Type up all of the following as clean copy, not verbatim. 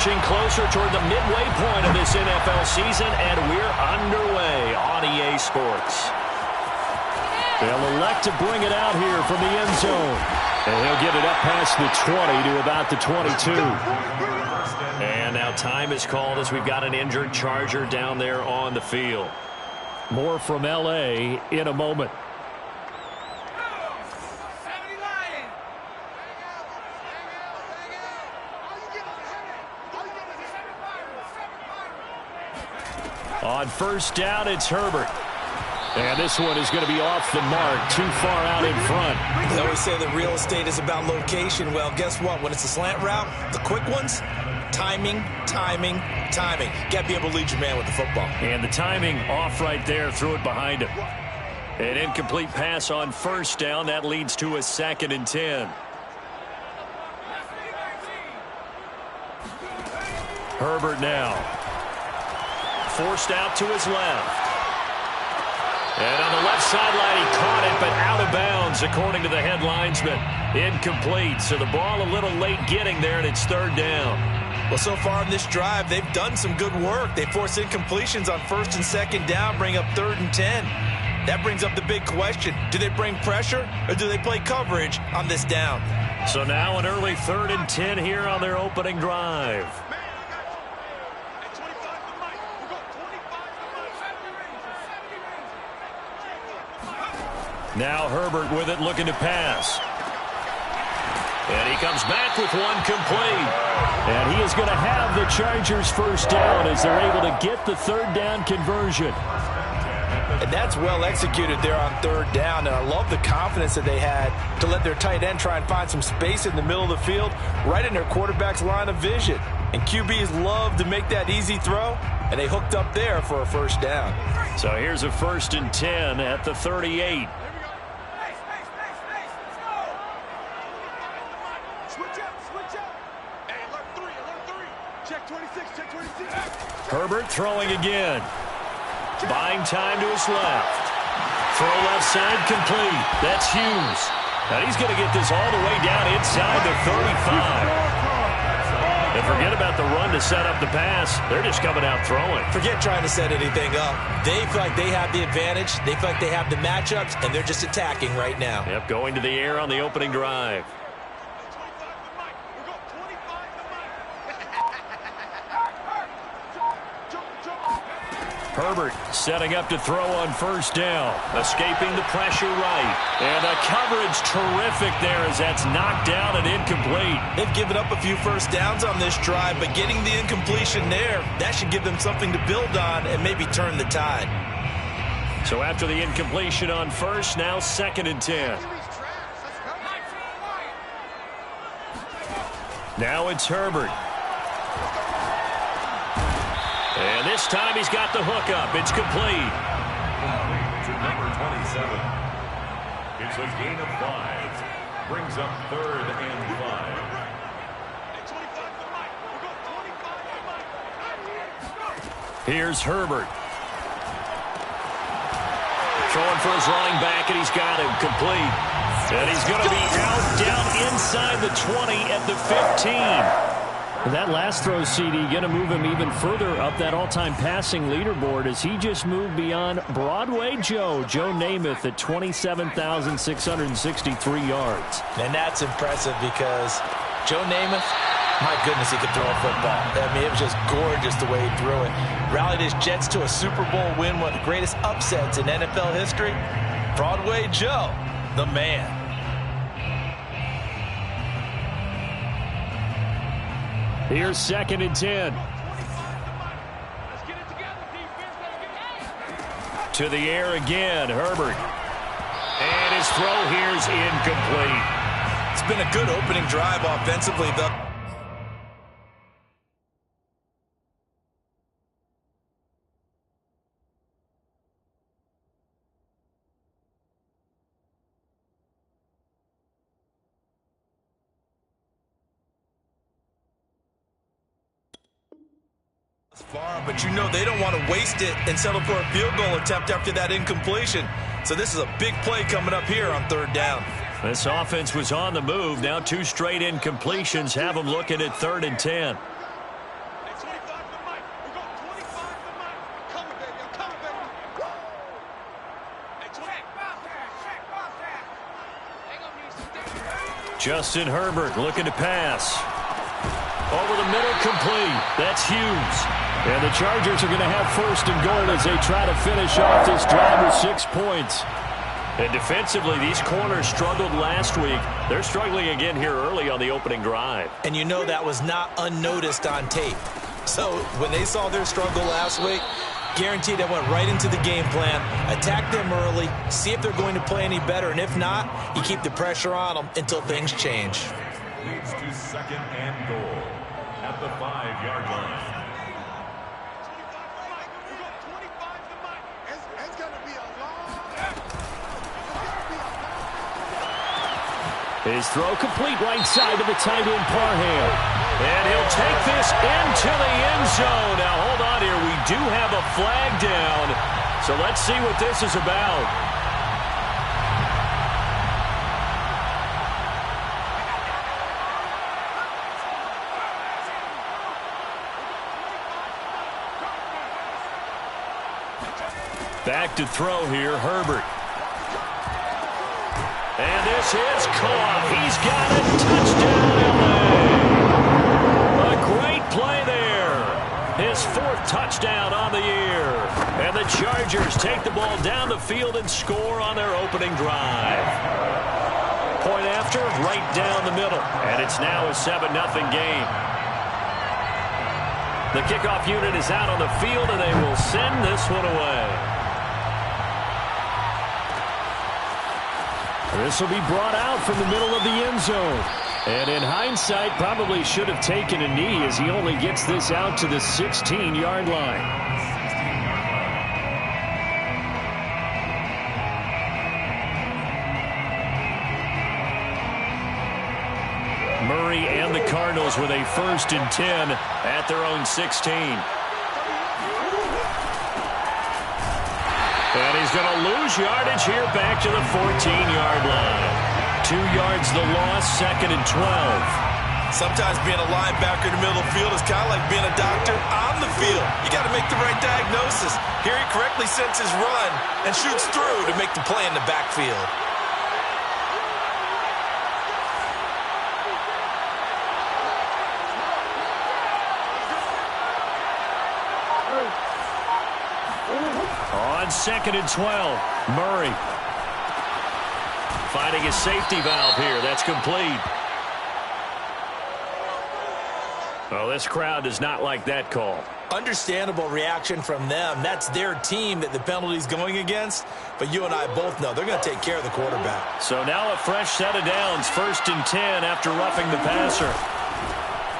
inching closer toward the midway point of this NFL season, and we're underway on EA Sports. They'll elect to bring it out here from the end zone. And he'll get it up past the 20 to about the 22. And now time is called as we've got an injured Charger down there on the field. More from L.A. in a moment. On first down, it's Herbert. And this one is going to be off the mark, too far out in front. They always say that real estate is about location. Well, guess what? When it's a slant route, the quick ones, timing, timing, timing. Got to be able to lead your man with the football. And the timing off right there, threw it behind him. An incomplete pass on first down. That leads to a 2nd and 10. Herbert now. Forced out to his left. And on the left sideline, he caught it, but out of bounds, according to the head linesman. Incomplete, so the ball a little late getting there, and it's 3rd down. Well, so far in this drive, they've done some good work. They force incompletions on 1st and 2nd down, bring up 3rd and 10. That brings up the big question. Do they bring pressure, or do they play coverage on this down? So now an early 3rd and 10 here on their opening drive. Now Herbert with it, looking to pass. And he comes back with one complete. And he is going to have the Chargers first down as they're able to get the 3rd down conversion. And that's well executed there on 3rd down. And I love the confidence that they had to let their tight end try and find some space in the middle of the field, right in their quarterback's line of vision. And QBs love to make that easy throw, and they hooked up there for a first down. So here's a 1st and 10 at the 38. Herbert throwing again. Buying time to his left. Throw left side complete. That's Hughes. Now he's going to get this all the way down inside the 35. And forget about the run to set up the pass. They're just coming out throwing. Forget trying to set anything up. They feel like they have the advantage. They feel like they have the matchups, and they're just attacking right now. Yep, going to the air on the opening drive. Herbert setting up to throw on first down. Escaping the pressure right. And the coverage terrific there as that's knocked down and incomplete. They've given up a few first downs on this drive, but getting the incompletion there, that should give them something to build on and maybe turn the tide. So after the incompletion on first, now 2nd and 10. Now it's Herbert. And this time he's got the hook up. It's complete. To number 27. It's a gain of 5. Brings up 3rd and 5. Here's Herbert. Throwing for his running back, and he's got him complete. And he's going to be out down inside the 20 at the 15. That last throw, CD, going to move him even further up that all-time passing leaderboard as he just moved beyond Broadway Joe Namath at 27,663 yards. And that's impressive because Joe Namath, my goodness, he could throw a football. I mean, it was just gorgeous the way he threw it. Rallied his Jets to a Super Bowl win, one of the greatest upsets in NFL history. Broadway Joe, the man. Here's 2nd and 10. To the air again, Herbert. And his throw here's incomplete. It's been a good opening drive offensively, though. Far, but you know they don't want to waste it and settle for a field goal attempt after that incompletion. So this is a big play coming up here on 3rd down. This offense was on the move. Now 2 straight incompletions have them looking at 3rd and 10. Justin Herbert looking to pass. Over the middle, complete. That's Hughes. And the Chargers are going to have first and goal as they try to finish off this drive with 6 points. And defensively, these corners struggled last week. They're struggling again here early on the opening drive. And you know that was not unnoticed on tape. So when they saw their struggle last week, guaranteed they went right into the game plan, attack them early, see if they're going to play any better, and if not, you keep the pressure on them until things change. Leads to second and goal at the 5-yard line. His throw complete right side to the tight end Parham. And he'll take this into the end zone. Now hold on here. We do have a flag down. So let's see what this is about. Back to throw here, Herbert. And this is caught. He's got it. Touchdown, LA. A great play there. His 4th touchdown on the year. And the Chargers take the ball down the field and score on their opening drive. Point after, right down the middle. And it's now a 7-0 game. The kickoff unit is out on the field, and they will send this one away. This will be brought out from the middle of the end zone. And in hindsight, probably should have taken a knee as he only gets this out to the 16-yard line. Murray and the Cardinals with a 1st and 10 at their own 16. And he's going to lose yardage here back to the 14-yard line. 2 yards the loss, 2nd and 12. Sometimes being a linebacker in the middle of the field is kind of like being a doctor on the field. You got to make the right diagnosis. Here he correctly sets his run and shoots through to make the play in the backfield. On 2nd and 12, Murray finding his safety valve here. That's complete. Oh, this crowd does not like that call. Understandable reaction from them. That's their team that the penalty's going against. But you and I both know they're going to take care of the quarterback. So now a fresh set of downs. 1st and 10 after roughing the passer.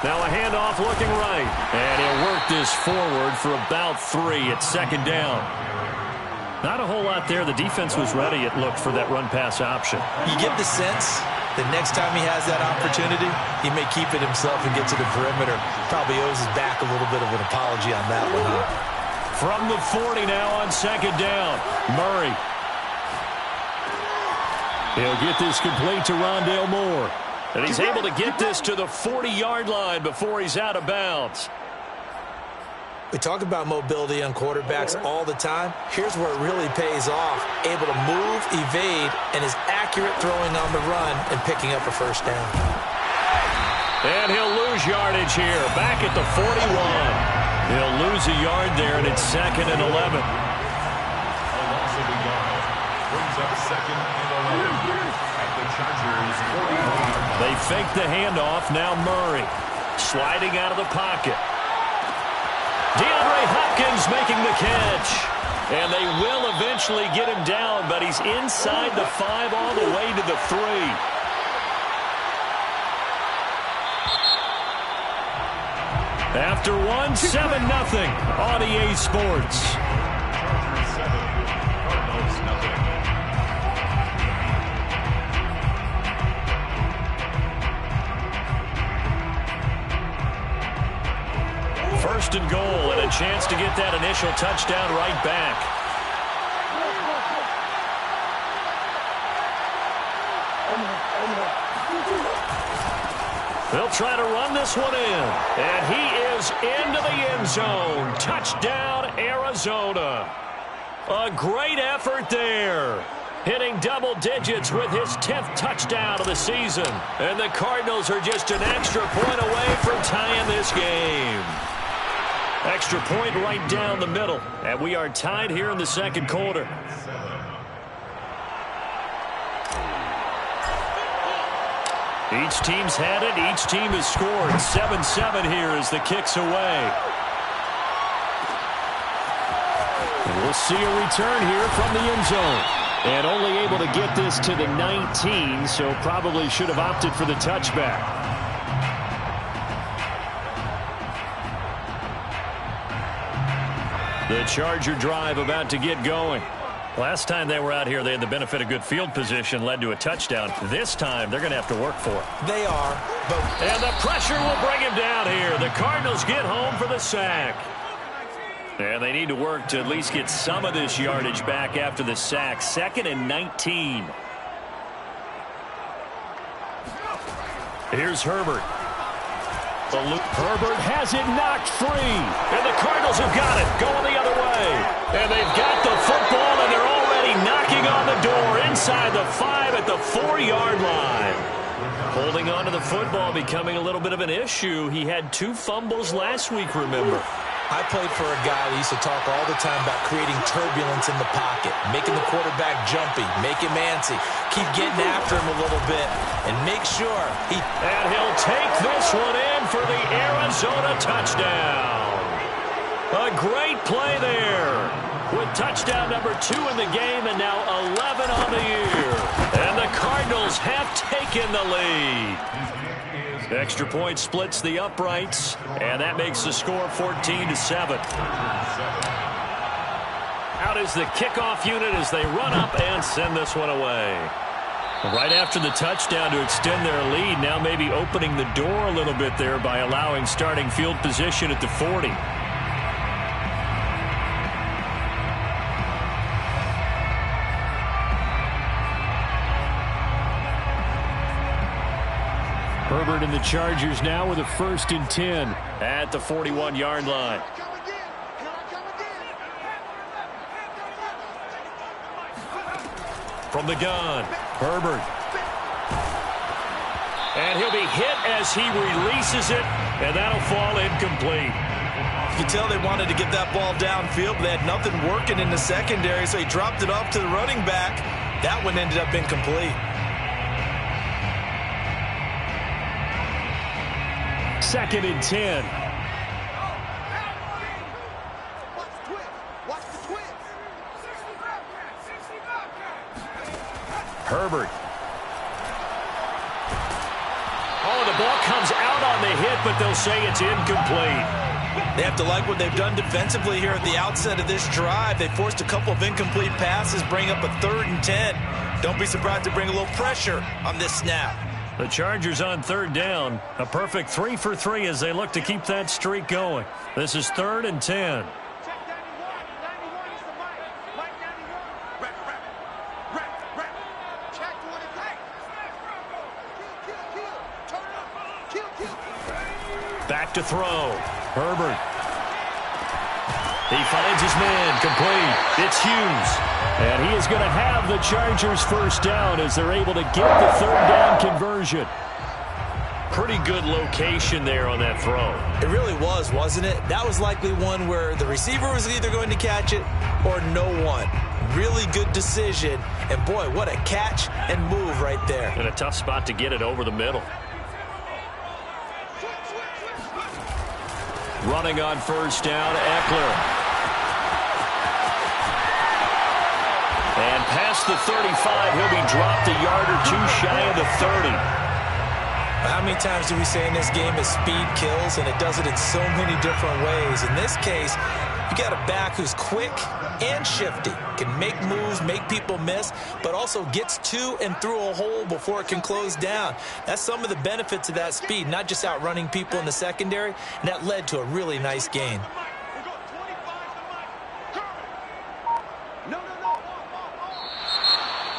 Now a handoff looking right. And he'll work this forward for about 3 at 2nd down. Not a whole lot there. The defense was ready, it looked, for that run-pass option. You get the sense that next time he has that opportunity, he may keep it himself and get to the perimeter. Probably owes his back a little bit of an apology on that one, huh? From the 40 now on 2nd down, Murray. He'll get this complete to Rondale Moore. And he's able to get this to the 40-yard line before he's out of bounds. We talk about mobility on quarterbacks all the time. Here's where it really pays off. Able to move, evade, and is accurate throwing on the run and picking up a 1st down. And he'll lose yardage here. Back at the 41. He'll lose a yard there, and it's 2nd and 11. A loss of a yard brings up 2nd and 11 at the Chargers' 41. They fake the handoff. Now Murray sliding out of the pocket. DeAndre Hopkins making the catch. And they will eventually get him down, but he's inside the 5 all the way to the 3. After 1, 7-0 on EA Sports. Chargers 7, Cardinals nothing. First and goal, and a chance to get that initial touchdown right back. They'll try to run this one in, and he is into the end zone. Touchdown, Arizona. A great effort there. hitting double digits with his 10th touchdown of the season. And the Cardinals are just an extra point away from tying this game. Extra point right down the middle. And we are tied here in the second quarter. Each team's had it. Each team has scored. 7-7 here as the kick's away. And we'll see a return here from the end zone. And only able to get this to the 19, so probably should have opted for the touchback. The Charger drive about to get going. Last time they were out here, they had the benefit of good field position, led to a touchdown. This time, they're going to have to work for it. They are. And the pressure will bring him down here. The Cardinals get home for the sack. And they need to work to at least get some of this yardage back after the sack. 2nd and 19. Here's Herbert. Herbert has it knocked free. And the Cardinals have got it going the other way. And they've got the football, and they're already knocking on the door inside the 5 at the 4-yard line. Holding on to the football becoming a little bit of an issue. He had 2 fumbles last week, remember. I played for a guy that used to talk all the time about creating turbulence in the pocket, making the quarterback jumpy, make him antsy, keep getting after him a little bit, and make sure he... And he'll take this one in for the Arizona touchdown. A great play there with touchdown number 2 in the game and now 11 on the year. And the Cardinals have taken the lead. Extra point splits the uprights, and that makes the score 14-7. Out is the kickoff unit as they run up and send this one away. Right after the touchdown to extend their lead, now maybe opening the door a little bit there by allowing starting field position at the 40. Herbert and the Chargers now with a 1st and 10 at the 41-yard line. From the gun, Herbert. And he'll be hit as he releases it, and that'll fall incomplete. You can tell they wanted to get that ball downfield, but they had nothing working in the secondary, so he dropped it off to the running back. That one ended up incomplete. 2nd and 10. Herbert. Oh, the ball comes out on the hit, but they'll say it's incomplete. They have to like what they've done defensively here at the outset of this drive. They forced a couple of incomplete passes, bring up a 3rd and 10. Don't be surprised to bring a little pressure on this snap. The Chargers on 3rd down. A perfect 3 for 3 as they look to keep that streak going. This is 3rd and 10. Back to throw. Herbert. He finds his man, complete. It's Hughes. And he is going to have the Chargers 1st down as they're able to get the 3rd down conversion. Pretty good location there on that throw. It really was, wasn't it? That was likely one where the receiver was either going to catch it or no one. Really good decision. And boy, what a catch and move right there. And a tough spot to get it over the middle. Running on 1st down, Eckler. And past the 35, he'll be dropped a yard or 2 shy of the 30. How many times do we say in this game is speed kills, and it does it in so many different ways. In this case, you got a back who's quick and shifty, can make moves, make people miss, but also gets to and through a hole before it can close down. That's some of the benefits of that speed, not just outrunning people in the secondary, and that led to a really nice gain.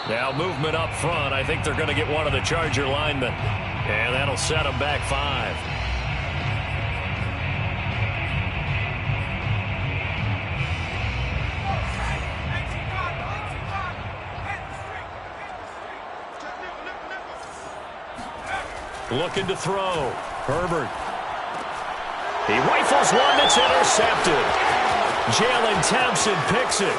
Now movement up front. I think they're going to get one of the Charger linemen. And that'll set them back 5. Looking to throw. Herbert. He rifles one that's intercepted. Jalen Thompson picks it.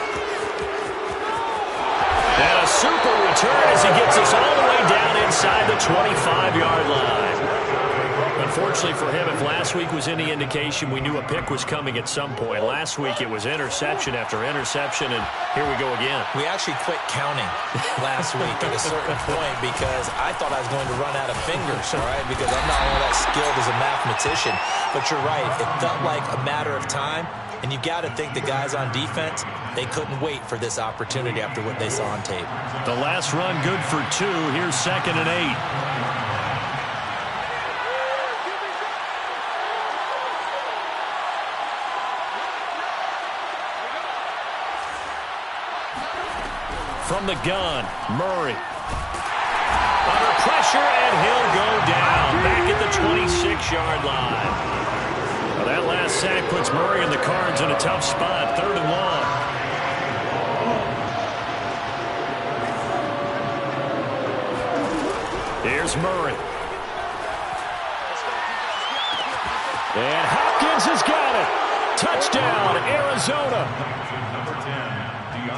And a super return as he gets us all the way down inside the 25-yard line. Unfortunately for him, if last week was any indication, we knew a pick was coming at some point. Last week it was interception after interception, and here we go again. We actually quit counting last week at a certain point because I thought I was going to run out of fingers, all right, because I'm not all that skilled as a mathematician. But you're right. It felt like a matter of time, and you got to think the guys on defense, they couldn't wait for this opportunity after what they saw on tape. The last run good for 2. Here's 2nd and 8. From the gun, Murray. Under pressure, and he'll go down back at the 26-yard line. Well, that last sack puts Murray and the Cards in a tough spot, 3rd and long. Here's Murray. And Hopkins has got it. Touchdown, Arizona.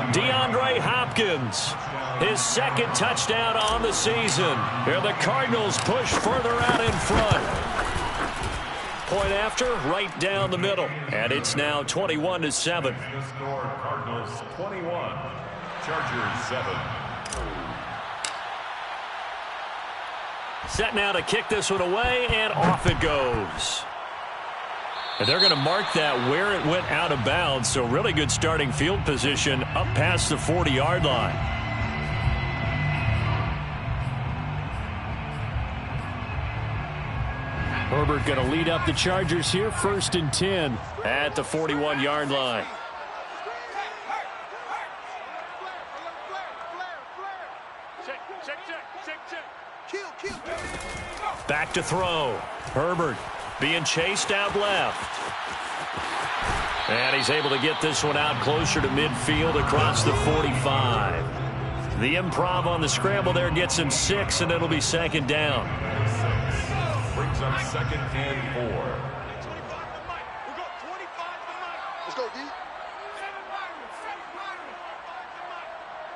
DeAndre Hopkins, his 2nd touchdown on the season. And the Cardinals push further out in front. Point after, right down the middle. And it's now 21-7. Cardinals 21, Chargers 7. Set now to kick this one away, and off it goes. And they're going to mark that where it went out of bounds, so really good starting field position up past the 40-yard line. Herbert going to lead up the Chargers here, 1st and 10 at the 41-yard line. Back to throw. Herbert being chased out left. And he's able to get this one out closer to midfield across the 45. The improv on the scramble there gets him 6, and it'll be 2nd down. 6. Brings up 2nd and 4. Let's go, D.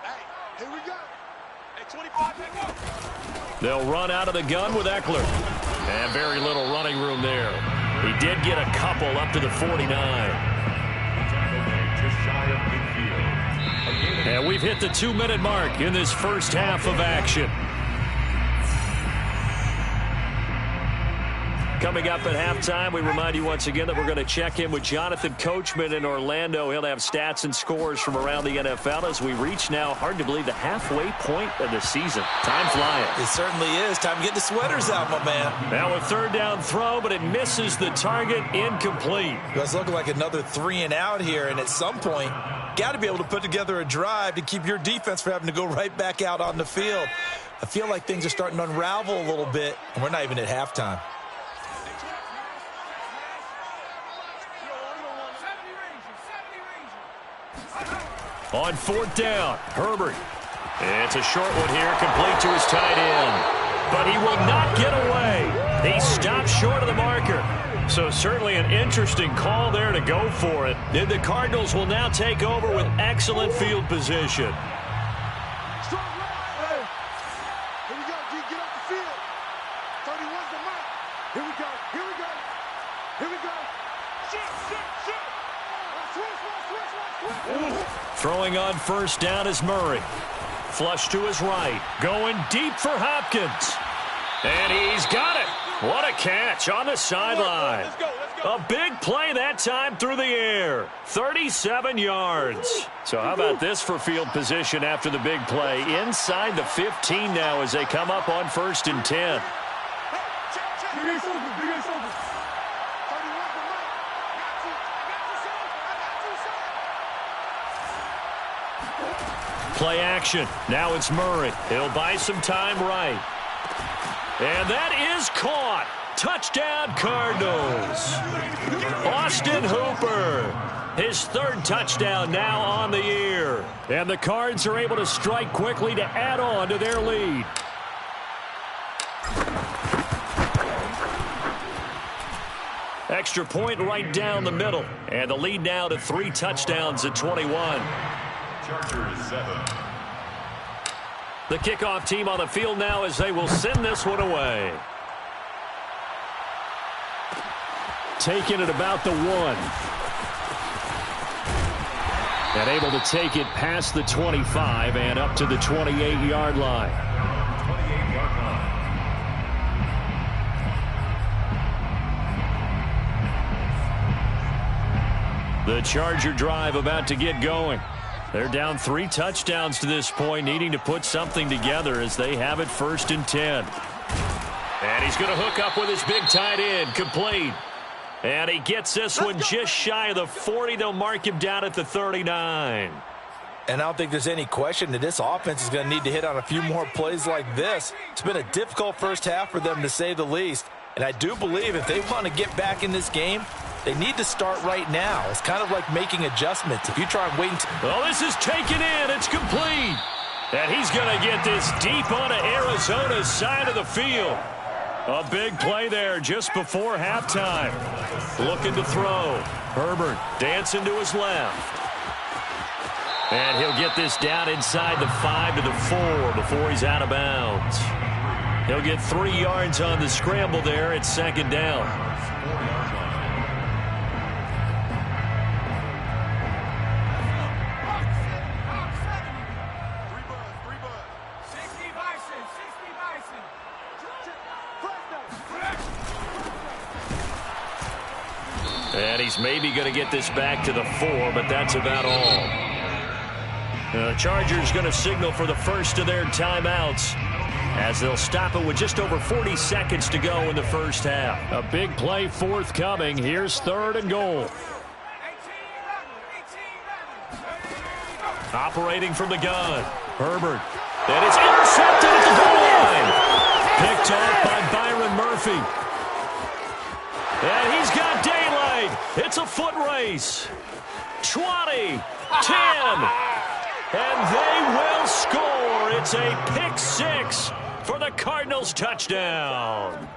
Hey, here we go. Hey, 25, go. They'll run out of the gun with Eckler. And very little running room there. He did get a couple up to the 49. And we've hit the 2-minute mark in this first half of action. Coming up at halftime, we remind you once again that we're going to check in with Jonathan Coachman in Orlando. He'll have stats and scores from around the NFL as we reach now, hard to believe, the halfway point of the season. Time flying. It certainly is. Time to get the sweaters out, my man. Now a 3rd down throw, but it misses the target, incomplete. It's looking like another 3 and out here, and at some point, got to be able to put together a drive to keep your defense from having to go right back out on the field. I feel like things are starting to unravel a little bit, and we're not even at halftime. On 4th down, Herbert. It's a short one here, complete to his tight end. But he will not get away. He stopped short of the marker. So certainly an interesting call there to go for it. And the Cardinals will now take over with excellent field position. Here we go, D. Get off the field. 31's the mark. Here we go. Here we go. Here we go. Shit. Switch. Throwing on 1st down is Murray. Flush to his right. Going deep for Hopkins. And he's got it. What a catch on the sideline. A big play that time through the air. 37 yards. So how about this for field position after the big play? Inside the 15 now as they come up on 1st and 10. Play action. Now it's Murray. He'll buy some time right. And that is caught. Touchdown, Cardinals. Austin Hooper. His 3rd touchdown now on the year. And the Cards are able to strike quickly to add on to their lead. extra point right down the middle. And the lead now to 3 touchdowns at 21. Chargers 7. The kickoff team on the field now as they will send this one away. Taking it about the 1. And able to take it past the 25 and up to the 28-yard line. 28-yard line. The Charger drive about to get going. They're down 3 touchdowns to this point, needing to put something together as they have it 1st and 10. And he's going to hook up with his big tight end, complete. And he gets this one just shy of the 40. They'll mark him down at the 39. And I don't think there's any question that this offense is going to need to hit on a few more plays like this. It's been a difficult first half for them, to say the least. And I do believe if they want to get back in this game, they need to start right now. It's kind of like making adjustments. If you try and wait until... Well, this is taken in. It's complete. And he's going to get this deep onto Arizona's side of the field. A big play there just before halftime. Looking to throw. Herbert dancing to his left. And he'll get this down inside the 5 to the 4 before he's out of bounds. He'll get 3 yards on the scramble there at 2nd down. And he's maybe going to get this back to the 4, but that's about all. The Chargers going to signal for the first of their timeouts as they'll stop it with just over 40 seconds to go in the first half. A big play forthcoming. Here's 3rd and goal. Operating from the gun. Herbert. And it's intercepted at the goal line. Picked off by Byron Murphy. And he's got daylight. It's a foot race. 20, 10. And they will score. It's a pick 6 for the Cardinals touchdown.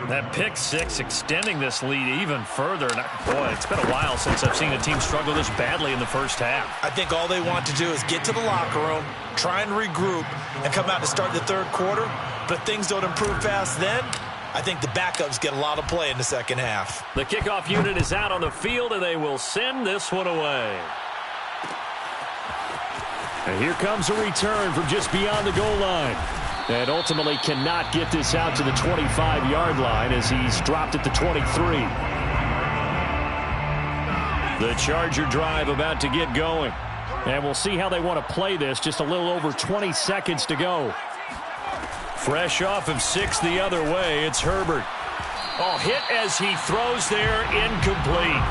That pick 6 extending this lead even further. And boy, it's been a while since I've seen a team struggle this badly in the first half. I think all they want to do is get to the locker room, try and regroup, and come out to start the 3rd quarter. But if things don't improve fast then, I think the backups get a lot of play in the 2nd half. The kickoff unit is out on the field, and they will send this one away. And here comes a return from just beyond the goal line. And ultimately cannot get this out to the 25-yard line as he's dropped at the 23. The Charger drive about to get going. And we'll see how they want to play this. Just a little over 20 seconds to go. Fresh off of 6 the other way, it's Herbert. Oh, hit as he throws there, incomplete.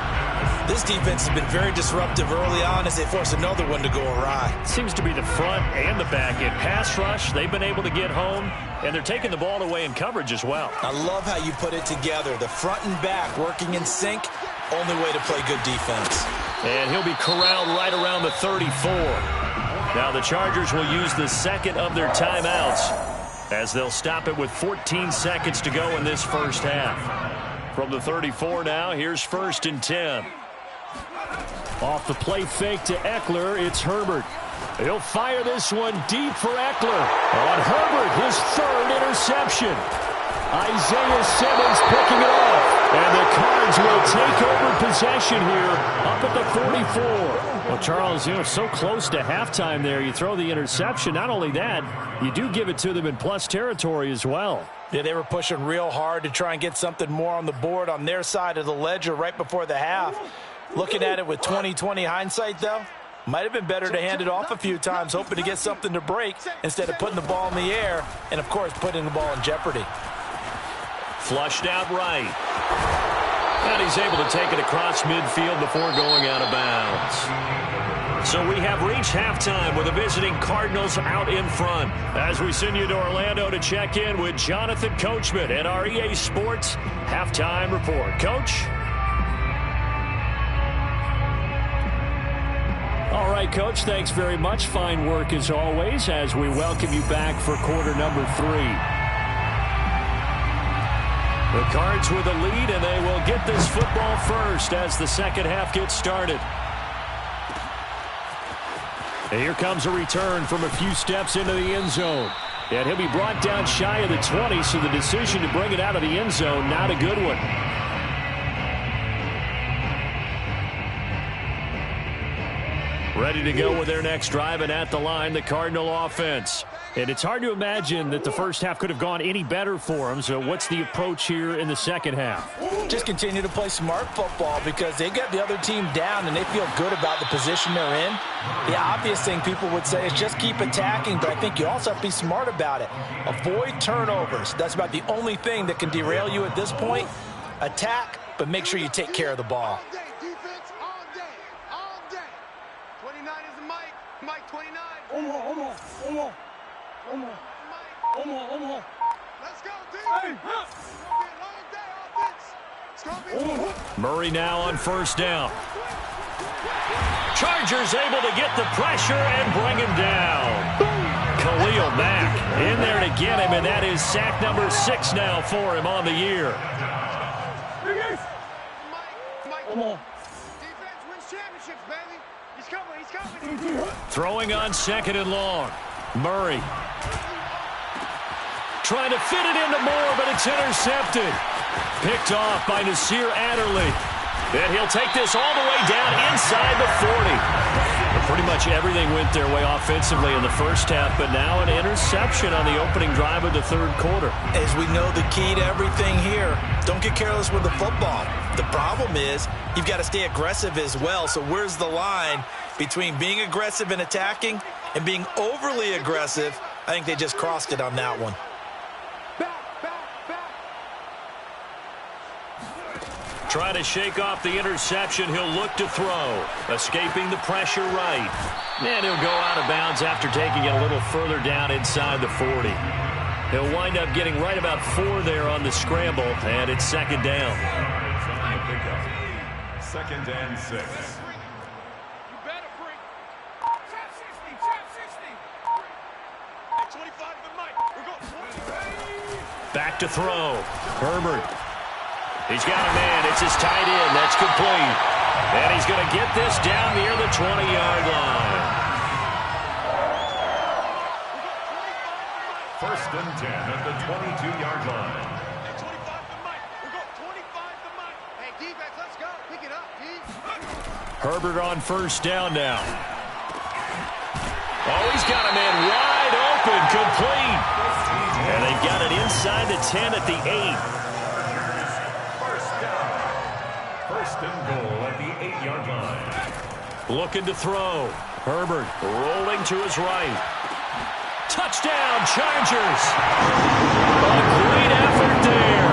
This defense has been very disruptive early on as they force another one to go awry. Seems to be the front and the back end. Pass rush, they've been able to get home, and they're taking the ball away in coverage as well. I love how you put it together. The front and back working in sync, only way to play good defense. And he'll be corralled right around the 34. Now the Chargers will use the 2nd of their timeouts as they'll stop it with 14 seconds to go in this first half. From the 34 now, here's 1st and 10. Off the play fake to Eckler, it's Herbert. He'll fire this one deep for Eckler. On Herbert, his 3rd interception. Isaiah Simmons picking it off. And the Cards will take over possession here up at the 44. Well, Charles, you know, so close to halftime there. You throw the interception. Not only that, you do give it to them in plus territory as well. Yeah, they were pushing real hard to try and get something more on the board on their side of the ledger right before the half. Looking at it with 20/20 hindsight, though, might have been better to hand it off a few times, hoping to get something to break instead of putting the ball in the air and, of course, putting the ball in jeopardy. Flushed out right. And he's able to take it across midfield before going out of bounds. So we have reached halftime with the visiting Cardinals out in front. As we send you to Orlando to check in with Jonathan Coachman at our EA Sports Halftime Report. Coach? All right, Coach, thanks very much. Fine work as always as we welcome you back for quarter number 3. The Cards with the lead, and they will get this football first as the second half gets started. And here comes a return from a few steps into the end zone. And he'll be brought down shy of the 20, so the decision to bring it out of the end zone, not a good one. Ready to go with their next drive, and at the line, the Cardinal offense. And it's hard to imagine that the first half could have gone any better for them. So what's the approach here in the second half? Just continue to play smart football because they got the other team down and they feel good about the position they're in. The obvious thing people would say is just keep attacking, but I think you also have to be smart about it. Avoid turnovers. That's about the only thing that can derail you at this point. Attack, but make sure you take care of the ball. All day, defense, all day, all day. 29 is the Mike. Mike 29. Omo. Let's go, D. Hey. It's gonna be a long day, offense. Murray now on first down. Chargers able to get the pressure and bring him down. Khalil Mack in there to get him, and that is sack number 6 now for him on the year. Mike. Defense wins championships, baby. He's coming. Throwing on second and long. Murray trying to fit it into Moore, but it's intercepted. Picked off by Nasir Adderley. And he'll take this all the way down inside the 40. And pretty much everything went their way offensively in the first half, but now an interception on the opening drive of the third quarter. As we know, the key to everything here, don't get careless with the football. The problem is you've got to stay aggressive as well. So where's the line between being aggressive and attacking and being overly aggressive? I think they just crossed it on that one. Trying to shake off the interception. He'll look to throw. Escaping the pressure right. And he'll go out of bounds after taking it a little further down inside the 40. He'll wind up getting right about 4 there on the scramble, and it's second down. Second and 6. You better bring. Trap 60. 25 to the mic. We're going. Back to throw. Herbert. He's got a man. It's his tight end. That's complete. And he's going to get this down near the 20-yard line. First and 10 at the 22-yard line. Hey, 25 to the mic. We're going 25 to the mic. Hey, defense, let's go. Pick it up, D. Herbert on first down now. Oh, he's got a man wide open. Complete. And they've got it inside the 10 at the 8. First and goal at the 8-yard line. Looking to throw. Herbert rolling to his right. Touchdown, Chargers. A great effort there.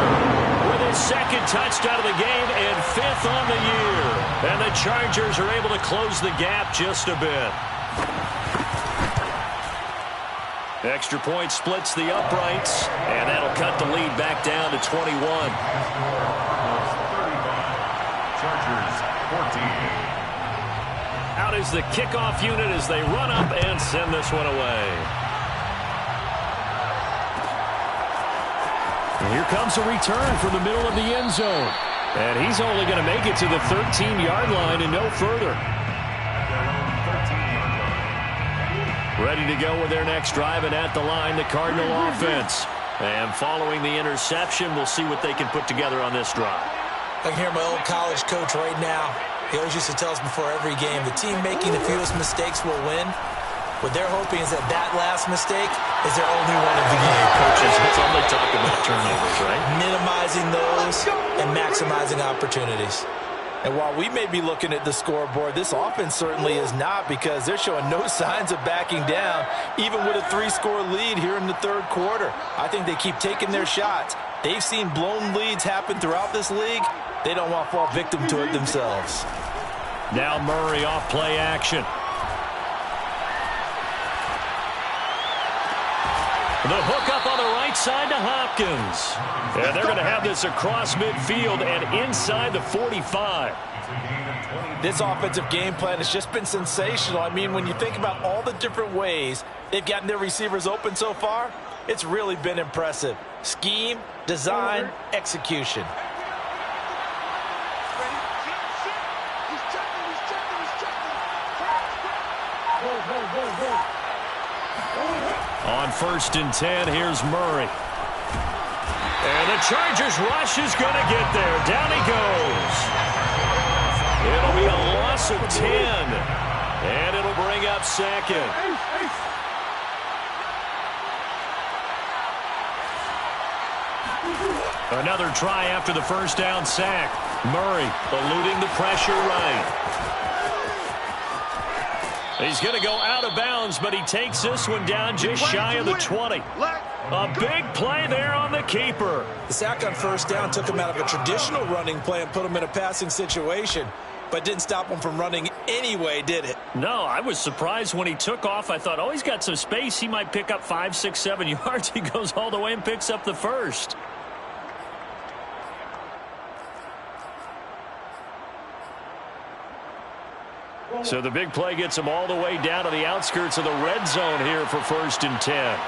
With his second touchdown of the game and 5th on the year. And the Chargers are able to close the gap just a bit. Extra point splits the uprights. And that'll cut the lead back down to 21. Chargers 14. Out is the kickoff unit as they run up and send this one away. And here comes a return from the middle of the end zone. And he's only going to make it to the 13-yard line and no further. Ready to go with their next drive, and at the line, the Cardinal offense. And following the interception, we'll see what they can put together on this drive. I can hear my old college coach right now. He always used to tell us before every game, the team making the fewest mistakes will win. What they're hoping is that last mistake is their only one of the game. Coaches, that's all they talk about, turnovers, right? Minimizing those and maximizing opportunities. And while we may be looking at the scoreboard, this offense certainly is not, because they're showing no signs of backing down, even with a 3-score lead here in the third quarter. I think they keep taking their shots. They've seen blown leads happen throughout this league. They don't want to fall victim to it themselves. Now Murray off play action. The hook up on the right side to Hopkins. And they're going to have this across midfield and inside the 45. This offensive game plan has just been sensational. I mean, when you think about all the different ways they've gotten their receivers open so far, it's really been impressive. Scheme, design, execution. On 1st and 10, here's Murray. And the Chargers rush is going to get there. Down he goes. It'll be a loss of 10. And it'll bring up 2nd. Another try after the 1st down sack. Murray eluding the pressure right. He's going to go out of bounds, but he takes this one down just shy of the 20. A big play there on the keeper. The sack on 1st down took him out of a traditional running play and put him in a passing situation, but didn't stop him from running anyway, did it? No, I was surprised when he took off. I thought, oh, he's got some space. He might pick up 5, 6, 7 yards. He goes all the way and picks up the 1st. So the big play gets him all the way down to the outskirts of the red zone here for 1st and 10.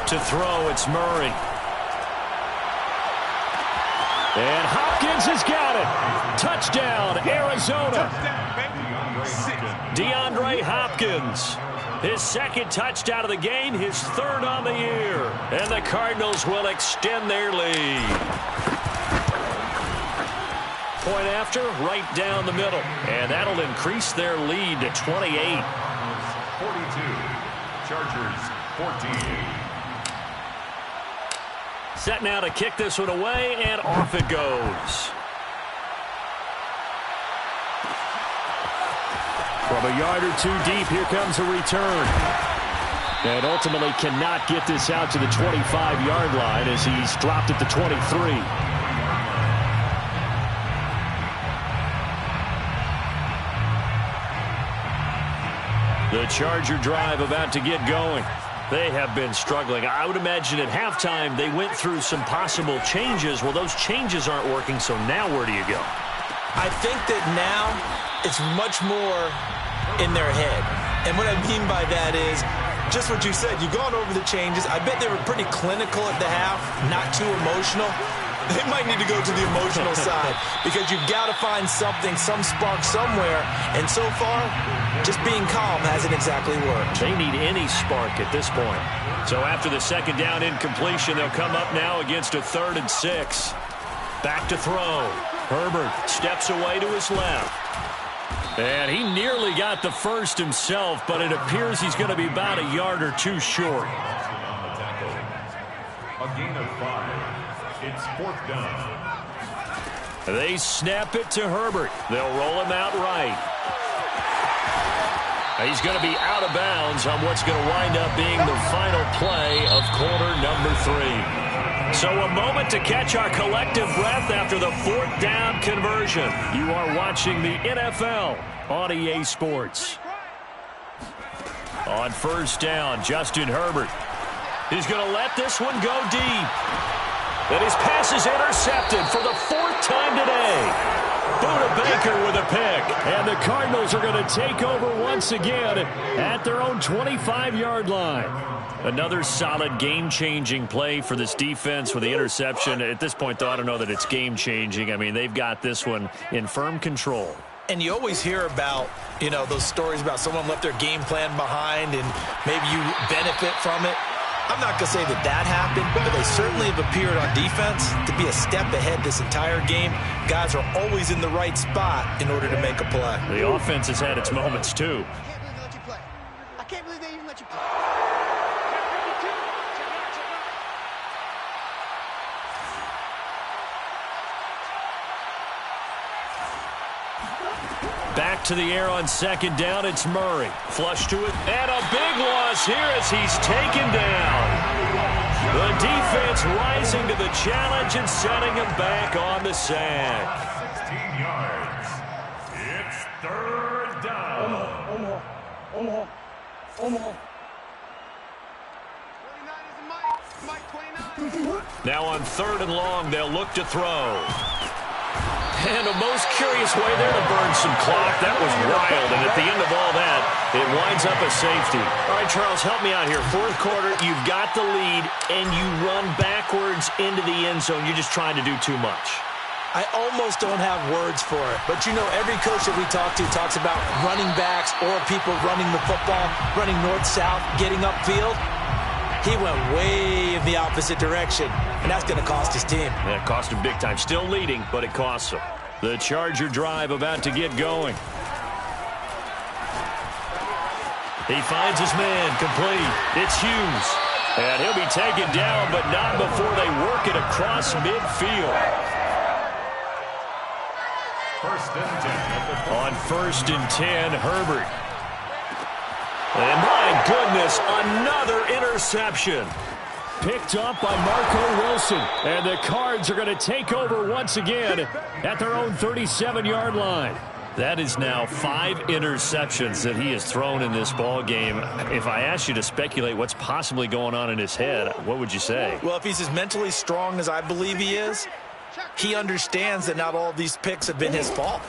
To throw, it's Murray. And Hopkins has got it. Touchdown, Arizona. DeAndre Hopkins. His 2nd touchdown of the game, his 3rd on the year. And the Cardinals will extend their lead. Point after, right down the middle. And that'll increase their lead to 28. 42. Chargers 14. Set now to kick this one away, and off it goes. From a yard or 2 deep, here comes a return. And ultimately cannot get this out to the 25-yard line as he's dropped at the 23. The Charger drive about to get going. They have been struggling. I would imagine at halftime they went through some possible changes. Well, those changes aren't working, so now where do you go? I think that now it's much more in their head. And what I mean by that is just what you said. You've gone over the changes. I bet they were pretty clinical at the half, not too emotional. They might need to go to the emotional side because you've got to find something, some spark somewhere. And so far, just being calm hasn't exactly worked. They need any spark at this point. So after the 2nd down incompletion, they'll come up now against a 3rd and 6. Back to throw. Herbert steps away to his left. And he nearly got the 1st himself, but it appears he's going to be about a yard or 2 short. A gain of 5. It's 4th down. They snap it to Herbert. They'll roll him out right. He's going to be out of bounds on what's going to wind up being the final play of quarter number 3. So a moment to catch our collective breath after the 4th down conversion. You are watching the NFL on EA Sports. On 1st down, Justin Herbert. He's going to let this one go deep. And his pass is intercepted for the 4th time today. Buda Baker with a pick. And the Cardinals are going to take over once again at their own 25-yard line. Another solid game-changing play for this defense with the interception. At this point, though, I don't know that it's game-changing. I mean, they've got this one in firm control. And you always hear about, those stories about someone left their game plan behind and maybe you benefit from it. I'm not going to say that happened, but they certainly have appeared on defense to be a step ahead this entire game. Guys are always in the right spot in order to make a play. The offense has had its moments, too. I can't believe they even let you play. Back to the air on 2nd down. It's Murray. Flush to it. And a big loss here as he's taken down. The defense rising to the challenge and setting him back on the sack. 16 yards. It's 3rd down. Omaha. 29 is Mike 29. Now on 3rd and long, they'll look to throw. And a most curious way there to burn some clock. That was wild. And at the end of all that, it winds up a safety. All right, Charles, help me out here. Fourth quarter, you've got the lead, and you run backwards into the end zone. You're just trying to do too much. I almost don't have words for it. But, you know, every coach that we talk to talks about running backs or people running the football, running north-south, getting upfield. He went way in the opposite direction, and that's going to cost his team. Yeah, it cost him big time. Still leading, but it costs him. The Charger drive about to get going. He finds his man complete. It's Hughes. And he'll be taken down, but not before they work it across midfield. First and 10. On 1st and 10, Herbert. And my goodness, another interception. Picked up by Marco Wilson. And the Cards are going to take over once again at their own 37-yard line. That is now 5 interceptions that he has thrown in this ball game. If I asked you to speculate what's possibly going on in his head, what would you say? Well, if he's as mentally strong as I believe he is, he understands that not all of these picks have been his fault.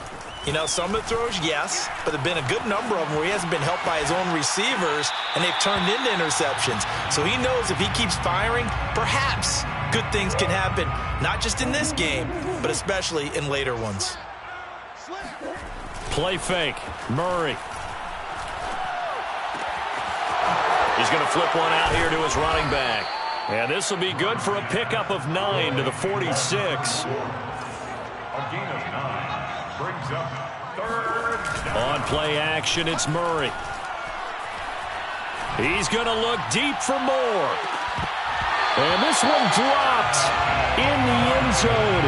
You know, some of the throws, yes, but there have been a good number of them where he hasn't been helped by his own receivers, and they've turned into interceptions. So he knows if he keeps firing, perhaps good things can happen, not just in this game, but especially in later ones. Play fake. Murray. He's going to flip one out here to his running back. And this will be good for a pickup of 9 to the 46. A gain of 9 brings up 3rd down. On play action, it's Murray. He's going to look deep for more. And this one dropped in the end zone.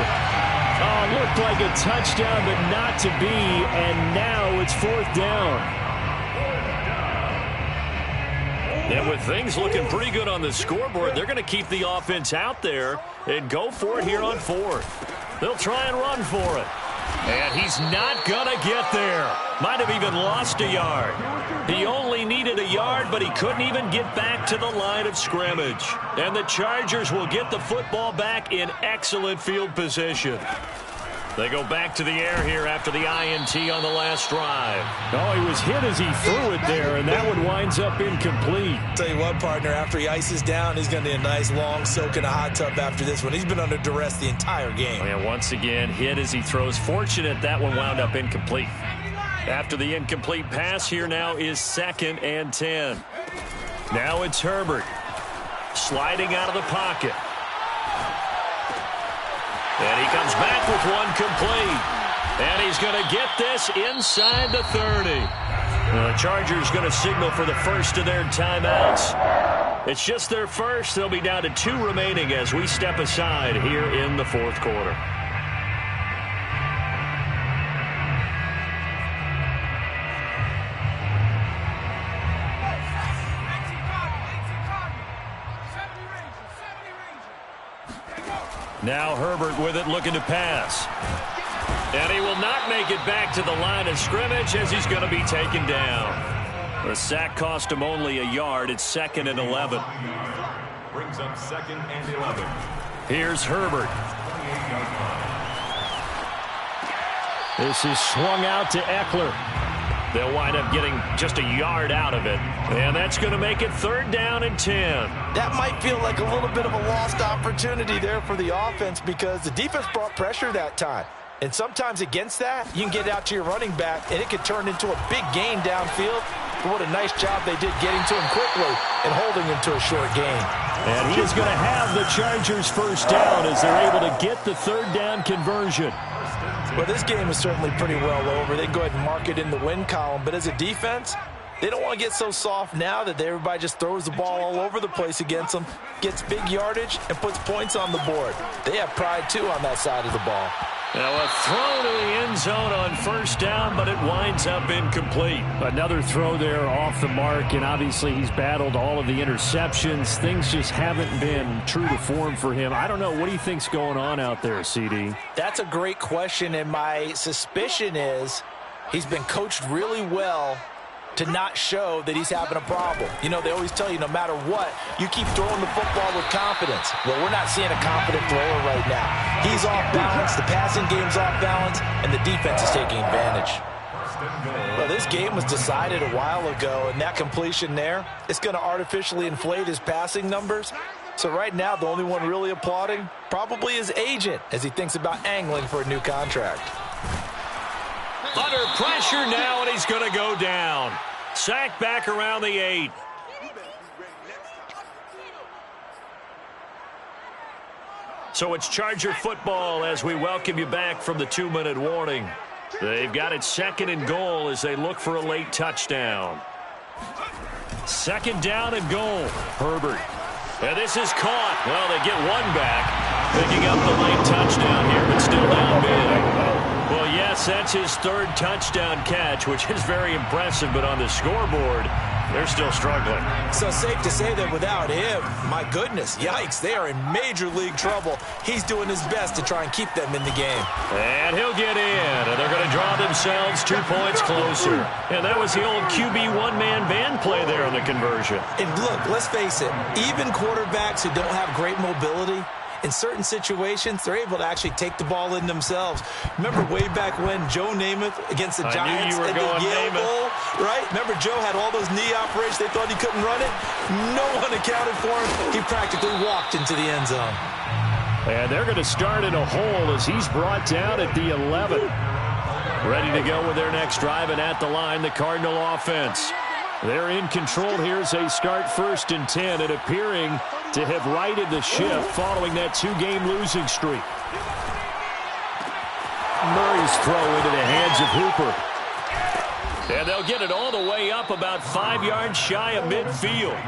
Oh, looked like a touchdown, but not to be. And now it's 4th down. And with things looking pretty good on the scoreboard, they're going to keep the offense out there and go for it here on 4th. They'll try and run for it. And he's not going to get there. Might have even lost a yard. He only needed a yard, but he couldn't even get back to the line of scrimmage. And the Chargers will get the football back in excellent field position. They go back to the air here after the INT on the last drive. Oh, he was hit as he threw it there, and that one winds up incomplete. Tell you what, partner, after he ices down, he's going to need a nice long soak in a hot tub after this one. He's been under duress the entire game. And once again, hit as he throws. Fortunate that one wound up incomplete. After the incomplete pass, here now is 2nd and 10. Now it's Herbert sliding out of the pocket. And he comes back with one complete. And he's going to get this inside the 30. The Chargers going to signal for the first of their timeouts. It's just their first. They'll be down to 2 remaining as we step aside here in the 4th quarter. Now Herbert with it, looking to pass. And he will not make it back to the line of scrimmage as he's going to be taken down. The sack cost him only a yard. It's 2nd and 11. Brings up 2nd and 11. Here's Herbert. This is swung out to Eckler. They'll wind up getting just a yard out of it. And that's going to make it 3rd down and 10. That might feel like a little bit of a lost opportunity there for the offense because the defense brought pressure that time. And sometimes against that, you can get out to your running back, and it could turn into a big gain downfield. But what a nice job they did getting to him quickly and holding him to a short gain. And he is going to have the Chargers first down as they're able to get the 3rd down conversion. Well, this game is certainly pretty well over. They can go ahead and mark it in the win column. But as a defense, they don't want to get so soft now that everybody just throws the ball all over the place against them, gets big yardage, and puts points on the board. They have pride, too, on that side of the ball. Now a throw to the end zone on 1st down, but it winds up incomplete. Another throw there off the mark, and obviously he's battled all of the interceptions. Things just haven't been true to form for him. I don't know. What do you think's going on out there, CD? That's a great question, and my suspicion is he's been coached really well to not show that he's having a problem. You know, they always tell you no matter what, you keep throwing the football with confidence. Well, we're not seeing a confident thrower right now. He's off balance, the passing game's off balance, and the defense is taking advantage. Well, this game was decided a while ago, and that completion there, it's going to artificially inflate his passing numbers. So right now, the only one really applauding probably his agent as he thinks about angling for a new contract. Under pressure now, and he's going to go down. Sacked back around the 8. So it's Charger football as we welcome you back from the 2-minute warning. They've got it 2nd and goal as they look for a late touchdown. 2nd down and goal. Herbert. And this is caught. Well, they get one back. Picking up the late touchdown here, but still down big. Well, yes, that's his 3rd touchdown catch, which is very impressive, but on the scoreboard, they're still struggling. So safe to say that without him, my goodness, yikes, they are in major league trouble. He's doing his best to try and keep them in the game. And he'll get in, and they're going to draw themselves 2 points closer. And that was the old QB one-man band play there on the conversion. And look, let's face it, even quarterbacks who don't have great mobility, in certain situations, they're able to actually take the ball in themselves. Remember way back when Joe Namath against the Giants at the Yale Bowl, right? Remember Joe had all those knee operations. They thought he couldn't run it. No one accounted for him. He practically walked into the end zone. And they're going to start in a hole as he's brought down at the 11. Ready to go with their next drive, and at the line, the Cardinal offense. They're in control here as they start 1st and 10 and appearing to have righted the ship following that 2-game losing streak. Murray's throw into the hands of Hooper. And they'll get it all the way up about 5 yards shy of midfield.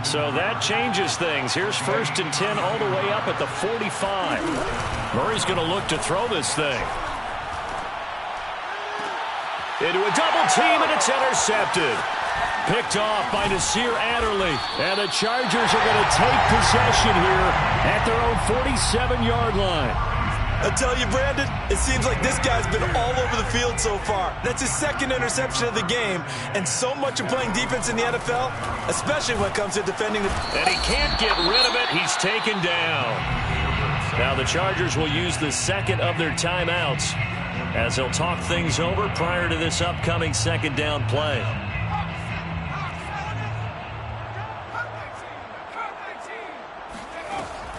So that changes things. Here's 1st and 10 all the way up at the 45. Murray's going to look to throw this thing. Into a double team, and it's intercepted. Picked off by Nasir Adderley. And the Chargers are going to take possession here at their own 47-yard line. I tell you, Brandon, it seems like this guy's been all over the field so far. That's his 2nd interception of the game. And so much of playing defense in the NFL, especially when it comes to defending the... And he can't get rid of it. He's taken down. Now the Chargers will use the 2nd of their timeouts as they'll talk things over prior to this upcoming 2nd down play.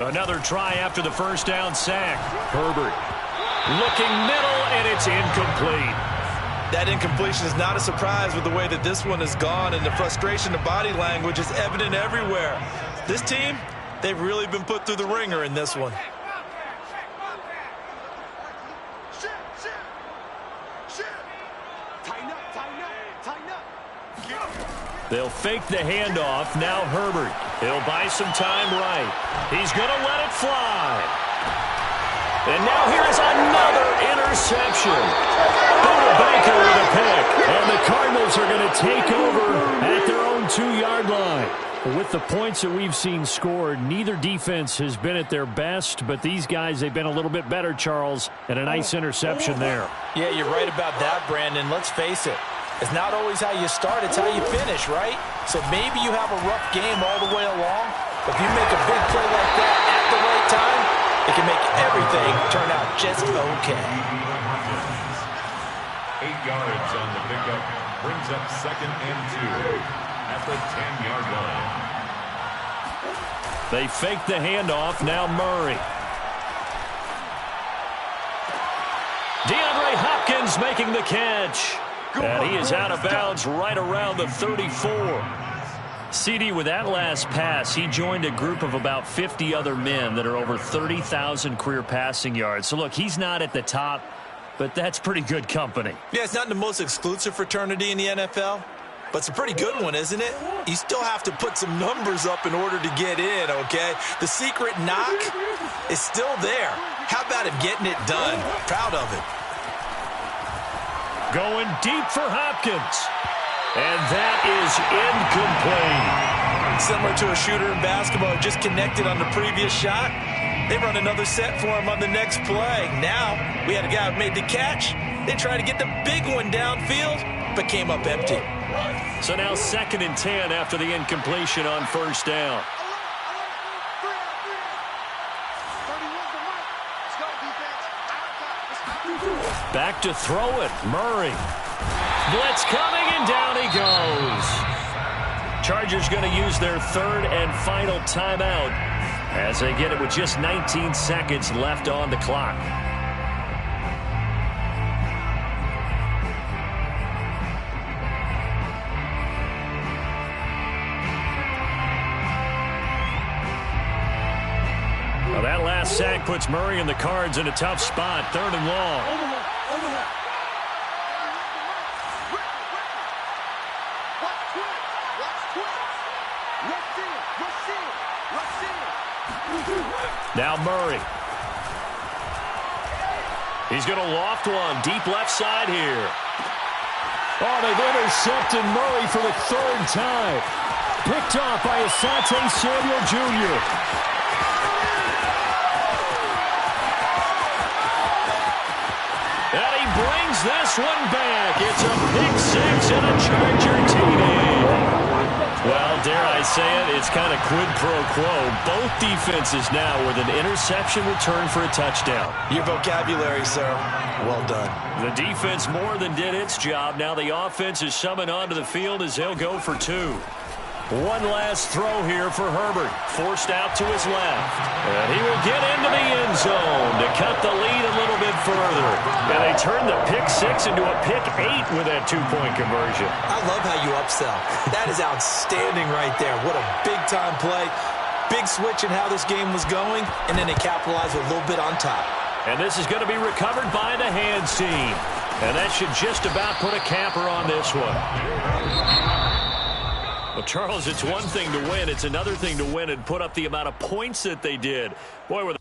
Another try after the 1st down sack. Herbert looking middle, and it's incomplete. That incompletion is not a surprise with the way that this one has gone, and the frustration of body language is evident everywhere. This team, they've really been put through the ringer in this one. They'll fake the handoff. Now Herbert. He'll buy some time right. He's going to let it fly. And now here's another interception. Buda Baker with a pick. And the Cardinals are going to take over at their own 2-yard line. With the points that we've seen scored, neither defense has been at their best, but these guys, they've been a little bit better, Charles, and a nice interception there. Yeah, you're right about that, Brandon. Let's face it. It's not always how you start, it's how you finish, right? So maybe you have a rough game all the way along, but if you make a big play like that at the right time, it can make everything turn out just okay. 8 yards on the pickup, brings up 2nd and 2 at the 10-yard line. They fake the handoff, now Murray. DeAndre Hopkins making the catch. And he is out of bounds right around the 34. CD, with that last pass, he joined a group of about 50 other men that are over 30,000 career passing yards. So, look, he's not at the top, but that's pretty good company. Yeah, it's not the most exclusive fraternity in the NFL, but it's a pretty good one, isn't it? You still have to put some numbers up in order to get in, okay? The secret knock is still there. How about him getting it done? Proud of it. Going deep for Hopkins. And that is incomplete. Similar to a shooter in basketball who just connected on the previous shot. They run another set for him on the next play. Now, we had a guy who made the catch. They tried to get the big one downfield, but came up empty. So now 2nd and 10 after the incompletion on first down. Back to throw it. Murray. Blitz coming, and down he goes. Chargers going to use their 3rd and final timeout as they get it with just 19 seconds left on the clock. Well, that last sack puts Murray and the Cards in a tough spot. 3rd and long. Now Murray. He's going to loft one deep left side here. Oh, they've intercepted Murray for the 3rd time. Picked off by Asante Samuel Jr. And he brings this one back. It's a pick 6 and a Charger TD. Well, dare I say it, it's kind of quid pro quo. Both defenses now with an interception return for a touchdown. Your vocabulary, sir. Well done. The defense more than did its job. Now the offense is summoned onto the field as they'll go for 2. One last throw here for Herbert. Forced out to his left. And he will get into the end zone to cut the lead a little bit further. And they turn the pick 6 into a pick 8 with that 2-point conversion. I love how you upsell. That is outstanding right there. What a big-time play. Big switch in how this game was going, and then they capitalized with a little bit on top. And this is going to be recovered by the hands team. And that should just about put a capper on this one. Well, Charles, it's one thing to win. It's another thing to win and put up the amount of points that they did. Boy, with